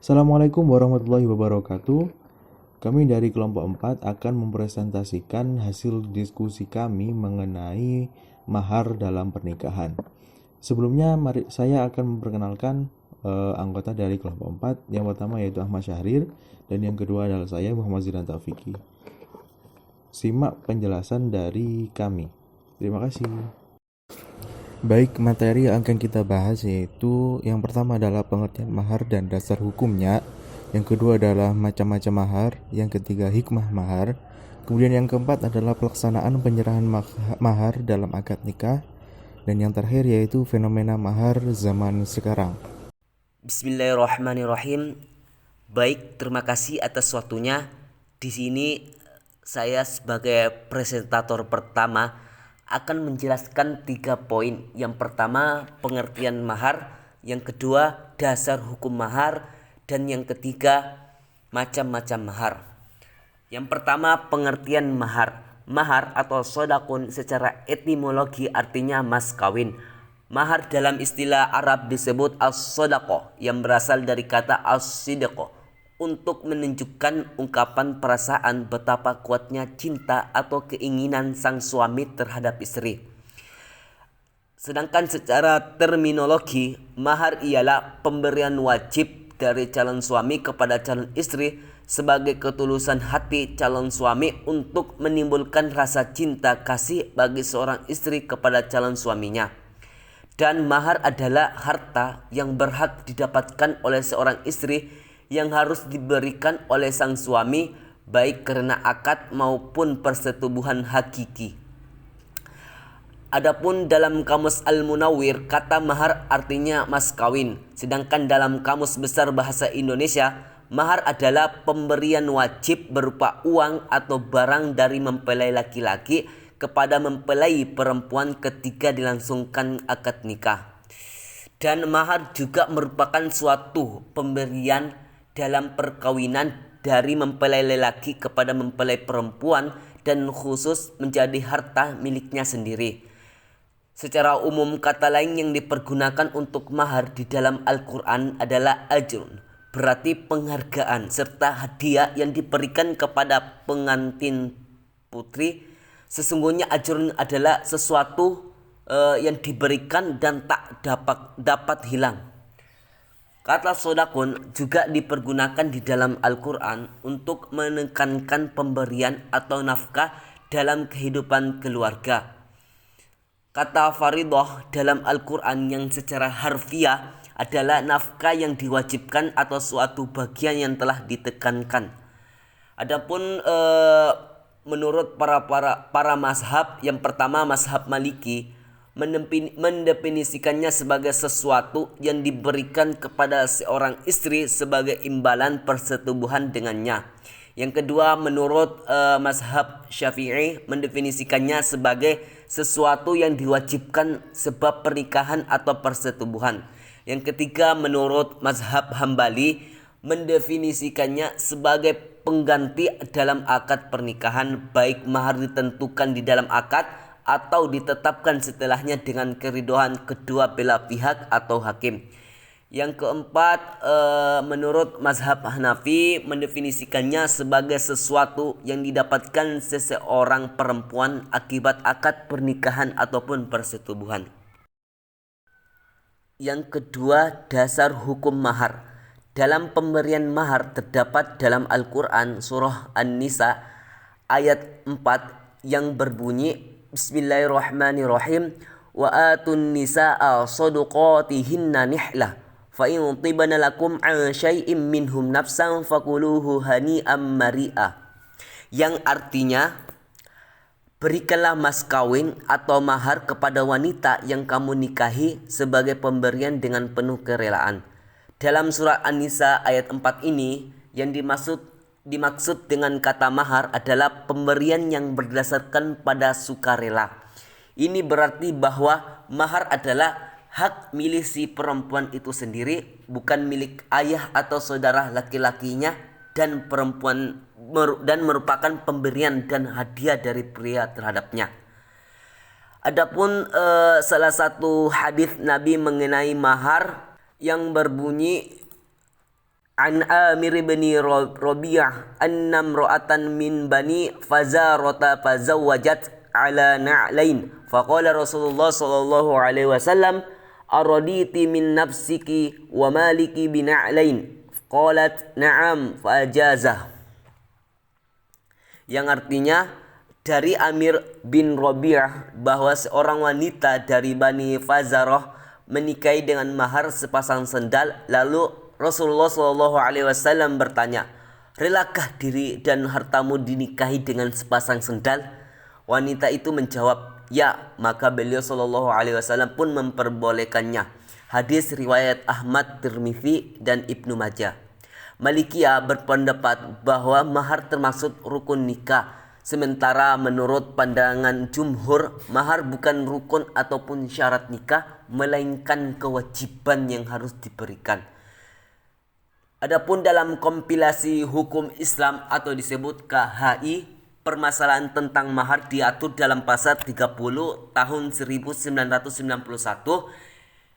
Assalamualaikum warahmatullahi wabarakatuh. Kami dari kelompok 4 akan mempresentasikan hasil diskusi kami mengenai mahar dalam pernikahan. Sebelumnya saya akan memperkenalkan anggota dari kelompok 4. Yang pertama yaitu Ahmad Syahrir dan yang kedua adalah saya Muhammad Zidan Taufiki. Simak penjelasan dari kami. Terima kasih. Baik, materi yang akan kita bahas yaitu yang pertama adalah pengertian mahar dan dasar hukumnya, yang kedua adalah macam-macam mahar, yang ketiga hikmah mahar, kemudian yang keempat adalah pelaksanaan penyerahan mahar dalam akad nikah, dan yang terakhir yaitu fenomena mahar zaman sekarang. Bismillahirrahmanirrahim. Baik, terima kasih atas waktunya. Di sini saya sebagai presentator pertama akan menjelaskan 3 poin. Yang pertama, pengertian mahar, yang kedua, dasar hukum mahar, dan yang ketiga, macam-macam mahar. Yang pertama, pengertian mahar. Mahar atau sodakun secara etimologi artinya mas kawin. Mahar dalam istilah Arab disebut as-sodaqah yang berasal dari kata as-sidqah untuk menunjukkan ungkapan perasaan betapa kuatnya cinta atau keinginan sang suami terhadap istri. Sedangkan secara terminologi, mahar ialah pemberian wajib dari calon suami kepada calon istri sebagai ketulusan hati calon suami untuk menimbulkan rasa cinta kasih bagi seorang istri kepada calon suaminya. Dan mahar adalah harta yang berhak didapatkan oleh seorang istri yang harus diberikan oleh sang suami baik karena akad maupun persetubuhan hakiki. Adapun dalam kamus Al-Munawwir, kata mahar artinya mas kawin. Sedangkan dalam kamus besar bahasa Indonesia, mahar adalah pemberian wajib berupa uang atau barang dari mempelai laki-laki kepada mempelai perempuan ketika dilangsungkan akad nikah. Dan mahar juga merupakan suatu pemberian dalam perkawinan dari mempelai lelaki kepada mempelai perempuan dan khusus menjadi harta miliknya sendiri. Secara umum, kata lain yang dipergunakan untuk mahar di dalam Al-Quran adalah ajrun, berarti penghargaan serta hadiah yang diberikan kepada pengantin putri. Sesungguhnya ajrun adalah sesuatu yang diberikan dan tak dapat hilang. Kata sodakun juga dipergunakan di dalam Al-Quran untuk menekankan pemberian atau nafkah dalam kehidupan keluarga. Kata faridah dalam Al-Quran yang secara harfiah adalah nafkah yang diwajibkan atau suatu bagian yang telah ditekankan. Adapun menurut para mazhab, yang pertama mazhab Maliki mendefinisikannya sebagai sesuatu yang diberikan kepada seorang istri sebagai imbalan persetubuhan dengannya. Yang kedua, menurut mazhab Syafi'i mendefinisikannya sebagai sesuatu yang diwajibkan sebab pernikahan atau persetubuhan. Yang ketiga, menurut mazhab Hambali mendefinisikannya sebagai pengganti dalam akad pernikahan, baik mahar ditentukan di dalam akad atau ditetapkan setelahnya dengan keridhaan kedua belah pihak atau hakim. Yang keempat, menurut mazhab Hanafi mendefinisikannya sebagai sesuatu yang didapatkan seseorang perempuan akibat akad pernikahan ataupun persetubuhan. Yang kedua, dasar hukum mahar. Dalam pemberian mahar terdapat dalam Al-Quran surah An-Nisa ayat 4 yang berbunyi Bismillahirrahmanirrahim, wa atun nisaa sadaqatihinna nihlah fa in tibana lakum an syai'im minhum nafsan fakuluhu hani'am mari'a, yang artinya berikanlah mas kawin atau mahar kepada wanita yang kamu nikahi sebagai pemberian dengan penuh kerelaan. Dalam surah An-Nisa ayat 4 ini yang dimaksud dengan kata mahar adalah pemberian yang berdasarkan pada sukarela. Ini berarti bahwa mahar adalah hak milik si perempuan itu sendiri, bukan milik ayah atau saudara laki-lakinya dan merupakan pemberian dan hadiah dari pria terhadapnya. Adapun salah satu hadis Nabi mengenai mahar yang berbunyi An Amir bin Rabi'ah anna imra'atan min bani Fazarata fazawwajat ala na'lain faqala Rasulullah sallallahu alaihi wasallam araditi min nafsiki wa maliki bina'lain qalat na'am fajazah, yang artinya dari Amir bin Rabi'ah bahwa seorang wanita dari Bani Fazarah menikahi dengan mahar sepasang sendal. Lalu Rasulullah SAW bertanya, relakah diri dan hartamu dinikahi dengan sepasang sendal? Wanita itu menjawab, ya. Maka beliau SAW pun memperbolehkannya. Hadis riwayat Ahmad, Tirmizi, dan Ibnu Majah. Malikiyah berpendapat bahwa mahar termasuk rukun nikah. Sementara menurut pandangan jumhur, mahar bukan rukun ataupun syarat nikah, melainkan kewajiban yang harus diberikan. Adapun dalam kompilasi hukum Islam atau disebut KHI, permasalahan tentang mahar diatur dalam pasal 30 tahun 1991,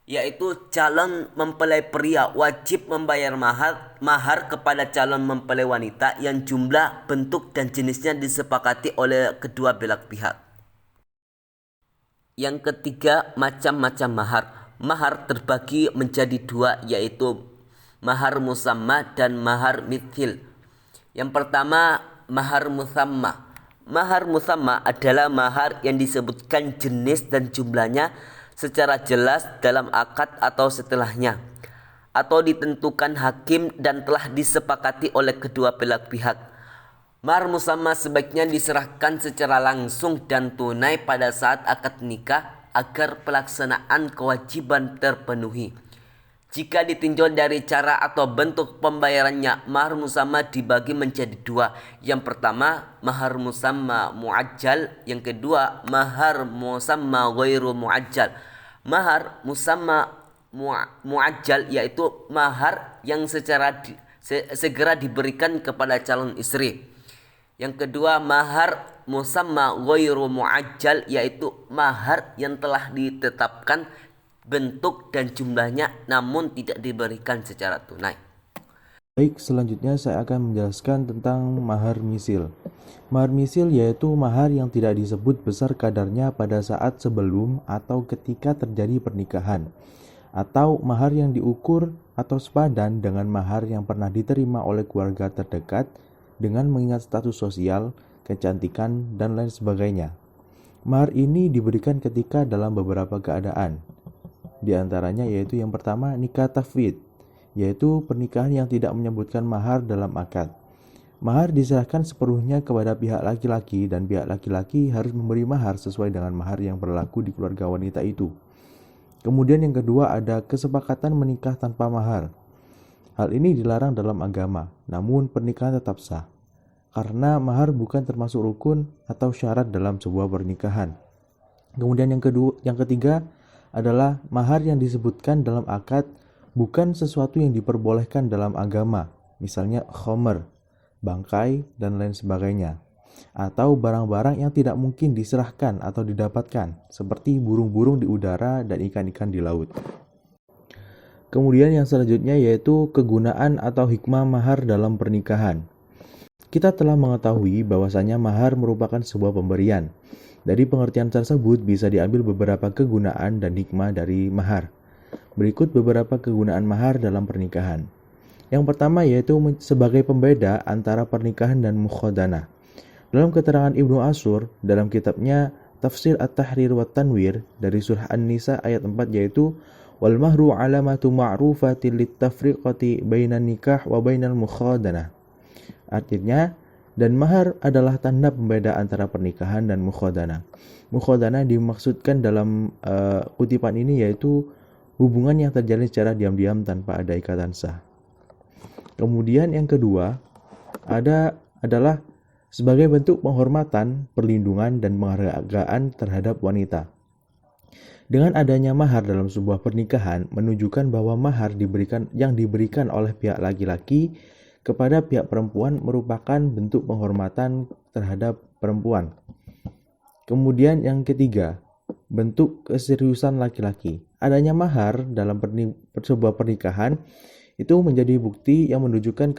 yaitu calon mempelai pria wajib membayar mahar kepada calon mempelai wanita yang jumlah, bentuk, dan jenisnya disepakati oleh kedua belah pihak. Yang ketiga, macam-macam mahar. Mahar terbagi menjadi dua, yaitu mahar musamma dan mahar mithil. Yang pertama, mahar musamma. Mahar musamma adalah mahar yang disebutkan jenis dan jumlahnya secara jelas dalam akad atau setelahnya, atau ditentukan hakim dan telah disepakati oleh kedua belah pihak. Mahar musamma sebaiknya diserahkan secara langsung dan tunai pada saat akad nikah agar pelaksanaan kewajiban terpenuhi. Jika ditinjau dari cara atau bentuk pembayarannya, mahar musamma dibagi menjadi dua. Yang pertama, mahar musamma muajjal. Yang kedua, mahar musamma ghairu muajjal. Mahar musamma muajjal yaitu mahar yang segera diberikan kepada calon istri. Yang kedua, mahar musamma ghairu muajjal yaitu mahar yang telah ditetapkan bentuk dan jumlahnya namun tidak diberikan secara tunai. Baik, selanjutnya saya akan menjelaskan tentang mahar misil. Mahar misil yaitu mahar yang tidak disebut besar kadarnya pada saat sebelum atau ketika terjadi pernikahan, atau mahar yang diukur atau sepadan dengan mahar yang pernah diterima oleh keluarga terdekat dengan mengingat status sosial, kecantikan, dan lain sebagainya. Mahar ini diberikan ketika dalam beberapa keadaan. Di antaranya yaitu yang pertama, nikah tafwid, yaitu pernikahan yang tidak menyebutkan mahar dalam akad. Mahar diserahkan sepenuhnya kepada pihak laki-laki dan pihak laki-laki harus memberi mahar sesuai dengan mahar yang berlaku di keluarga wanita itu. Kemudian yang kedua ada kesepakatan menikah tanpa mahar. Hal ini dilarang dalam agama, namun pernikahan tetap sah, karena mahar bukan termasuk rukun atau syarat dalam sebuah pernikahan. Kemudian yang ketiga adalah mahar yang disebutkan dalam akad bukan sesuatu yang diperbolehkan dalam agama, misalnya khomer, bangkai, dan lain sebagainya, atau barang-barang yang tidak mungkin diserahkan atau didapatkan, seperti burung-burung di udara dan ikan-ikan di laut. Kemudian yang selanjutnya yaitu kegunaan atau hikmah mahar dalam pernikahan. Kita telah mengetahui bahwasanya mahar merupakan sebuah pemberian. Dari pengertian tersebut bisa diambil beberapa kegunaan dan hikmah dari mahar. Berikut beberapa kegunaan mahar dalam pernikahan. Yang pertama yaitu sebagai pembeda antara pernikahan dan mukhadanah. Dalam keterangan Ibnu Ashur dalam kitabnya Tafsir At-Tahrir wa Tanwir dari surah An-Nisa ayat 4 yaitu wal mahru alamatu ma'rufatin lit-tafriqati bainan nikah wa bainal mukhadanah. Artinya, dan mahar adalah tanda pembeda antara pernikahan dan mukhadanah. Mukhadanah dimaksudkan dalam kutipan ini yaitu hubungan yang terjalin secara diam-diam tanpa ada ikatan sah. Kemudian yang kedua adalah sebagai bentuk penghormatan, perlindungan, dan penghargaan terhadap wanita. Dengan adanya mahar dalam sebuah pernikahan menunjukkan bahwa mahar yang diberikan oleh pihak laki-laki kepada pihak perempuan merupakan bentuk penghormatan terhadap perempuan. Kemudian yang ketiga, bentuk keseriusan laki-laki. Adanya mahar dalam sebuah pernikahan Itu menjadi bukti yang menunjukkan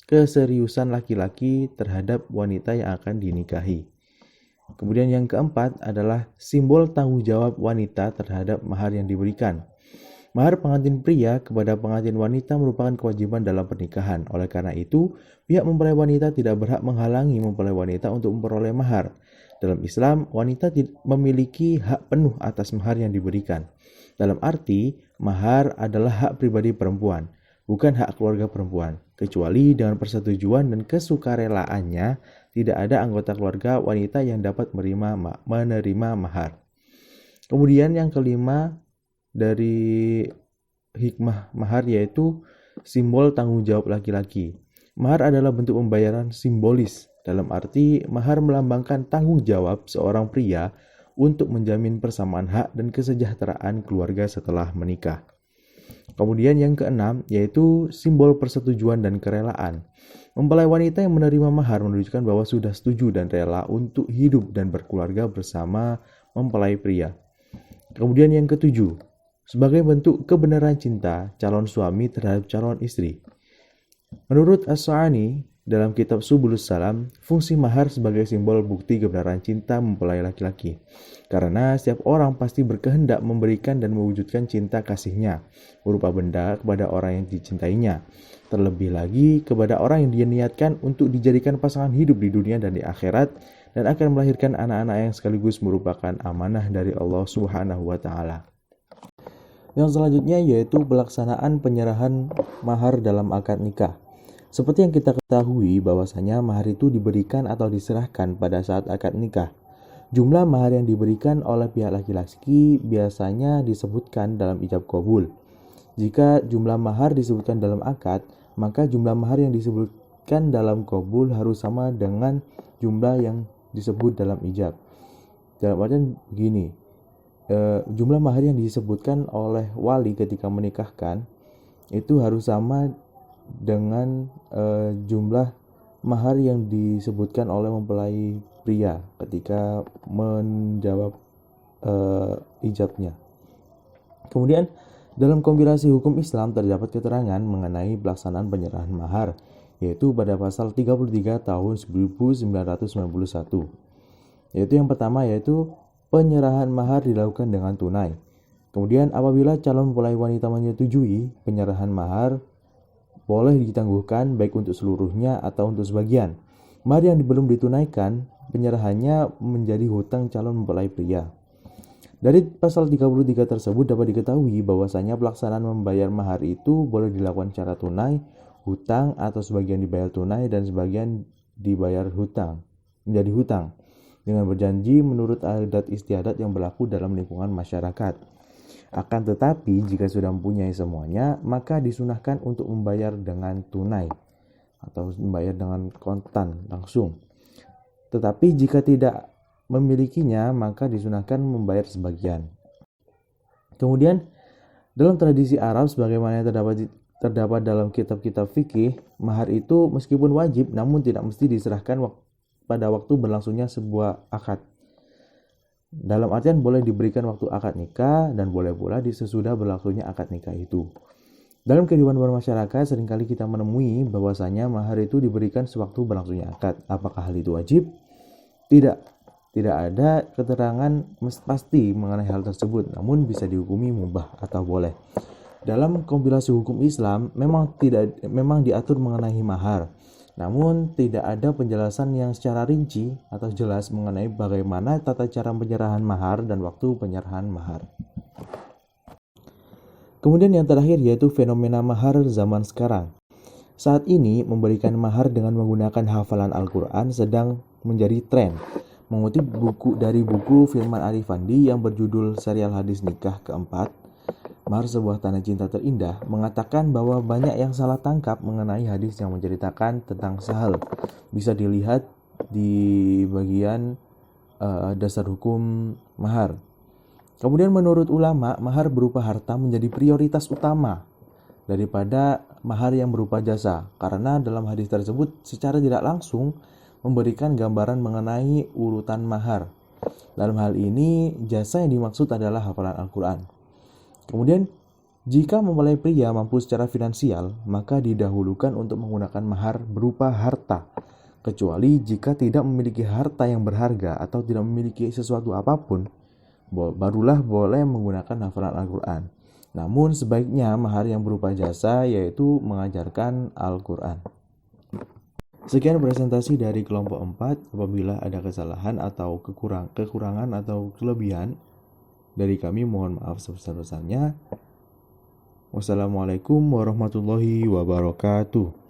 keseriusan laki-laki terhadap wanita yang akan dinikahi. Kemudian yang keempat adalah simbol tanggung jawab wanita terhadap mahar yang diberikan. Mahar pengantin pria kepada pengantin wanita merupakan kewajiban dalam pernikahan. Oleh karena itu, pihak mempelai wanita tidak berhak menghalangi mempelai wanita untuk memperoleh mahar. Dalam Islam, wanita memiliki hak penuh atas mahar yang diberikan. Dalam arti, mahar adalah hak pribadi perempuan, bukan hak keluarga perempuan. Kecuali dengan persetujuan dan kesukarelaannya, tidak ada anggota keluarga wanita yang dapat menerima mahar. Kemudian yang kelima dari hikmah mahar yaitu simbol tanggung jawab laki-laki. Mahar adalah bentuk pembayaran simbolis. Dalam arti, mahar melambangkan tanggung jawab seorang pria untuk menjamin persamaan hak dan kesejahteraan keluarga setelah menikah. Kemudian yang keenam yaitu simbol persetujuan dan kerelaan. Mempelai wanita yang menerima mahar menunjukkan bahwa sudah setuju dan rela untuk hidup dan berkeluarga bersama mempelai pria. Kemudian yang ketujuh, sebagai bentuk kebenaran cinta calon suami terhadap calon istri. Menurut As-Sa'ani dalam kitab Subulus Salam, fungsi mahar sebagai simbol bukti kebenaran cinta mempelai laki-laki. Karena setiap orang pasti berkehendak memberikan dan mewujudkan cinta kasihnya berupa benda kepada orang yang dicintainya. Terlebih lagi kepada orang yang dia niatkan untuk dijadikan pasangan hidup di dunia dan di akhirat dan akan melahirkan anak-anak yang sekaligus merupakan amanah dari Allah Subhanahu wa taala. Yang selanjutnya yaitu pelaksanaan penyerahan mahar dalam akad nikah. Seperti yang kita ketahui bahwasanya mahar itu diberikan atau diserahkan pada saat akad nikah. Jumlah mahar yang diberikan oleh pihak laki-laki biasanya disebutkan dalam ijab qabul. Jika jumlah mahar disebutkan dalam akad, maka jumlah mahar yang disebutkan dalam qabul harus sama dengan jumlah yang disebut dalam ijab. Dalam artian begini, jumlah mahar yang disebutkan oleh wali ketika menikahkan itu harus sama dengan jumlah mahar yang disebutkan oleh mempelai pria ketika menjawab ijabnya. Kemudian dalam kompilasi hukum Islam terdapat keterangan mengenai pelaksanaan penyerahan mahar, yaitu pada pasal 33 tahun 1991. Yaitu yang pertama yaitu penyerahan mahar dilakukan dengan tunai. Kemudian apabila calon mempelai wanita menyetujui penyerahan mahar, boleh ditangguhkan baik untuk seluruhnya atau untuk sebagian. Mahar yang belum ditunaikan, penyerahannya menjadi hutang calon mempelai pria. Dari pasal 33 tersebut dapat diketahui bahwasanya pelaksanaan membayar mahar itu boleh dilakukan secara tunai, hutang atau sebagian dibayar tunai dan sebagian dibayar menjadi hutang dengan berjanji menurut adat istiadat yang berlaku dalam lingkungan masyarakat. Akan tetapi jika sudah mempunyai semuanya, maka disunahkan untuk membayar dengan tunai atau membayar dengan kontan langsung. Tetapi jika tidak memilikinya, maka disunahkan membayar sebagian. Kemudian dalam tradisi Arab sebagaimana yang terdapat dalam kitab-kitab fikih, mahar itu meskipun wajib namun tidak mesti diserahkan pada waktu berlangsungnya sebuah akad. Dalam artian boleh diberikan waktu akad nikah dan boleh pula sesudah berlangsungnya akad nikah itu. Dalam kehidupan bermasyarakat seringkali kita menemui bahwasanya mahar itu diberikan sewaktu berlangsungnya akad. Apakah hal itu wajib? Tidak ada keterangan pasti mengenai hal tersebut, namun bisa dihukumi mubah atau boleh. Dalam kompilasi hukum Islam memang diatur mengenai mahar, namun tidak ada penjelasan yang secara rinci atau jelas mengenai bagaimana tata cara penyerahan mahar dan waktu penyerahan mahar. Kemudian yang terakhir yaitu fenomena mahar zaman sekarang. Saat ini memberikan mahar dengan menggunakan hafalan Al-Quran sedang menjadi tren. Mengutip dari buku Firman Arifandi yang berjudul Serial Hadis Nikah Keempat, Mahar Sebuah Tanda Cinta Terindah, mengatakan bahwa banyak yang salah tangkap mengenai hadis yang menceritakan tentang sahal. Bisa dilihat di bagian dasar hukum mahar. Kemudian menurut ulama, mahar berupa harta menjadi prioritas utama daripada mahar yang berupa jasa, karena dalam hadis tersebut secara tidak langsung memberikan gambaran mengenai urutan mahar. Dalam hal ini, jasa yang dimaksud adalah hafalan Al-Quran. Kemudian, Jika mempelai pria mampu secara finansial, maka didahulukan untuk menggunakan mahar berupa harta, kecuali jika tidak memiliki harta yang berharga atau tidak memiliki sesuatu apapun, barulah boleh menggunakan hafalan Al-Quran. Namun sebaiknya mahar yang berupa jasa, yaitu mengajarkan Al-Quran. Sekian presentasi dari kelompok 4. Apabila ada kesalahan atau kekurangan atau kelebihan dari kami, mohon maaf sebesar-besarnya. Wassalamualaikum warahmatullahi wabarakatuh.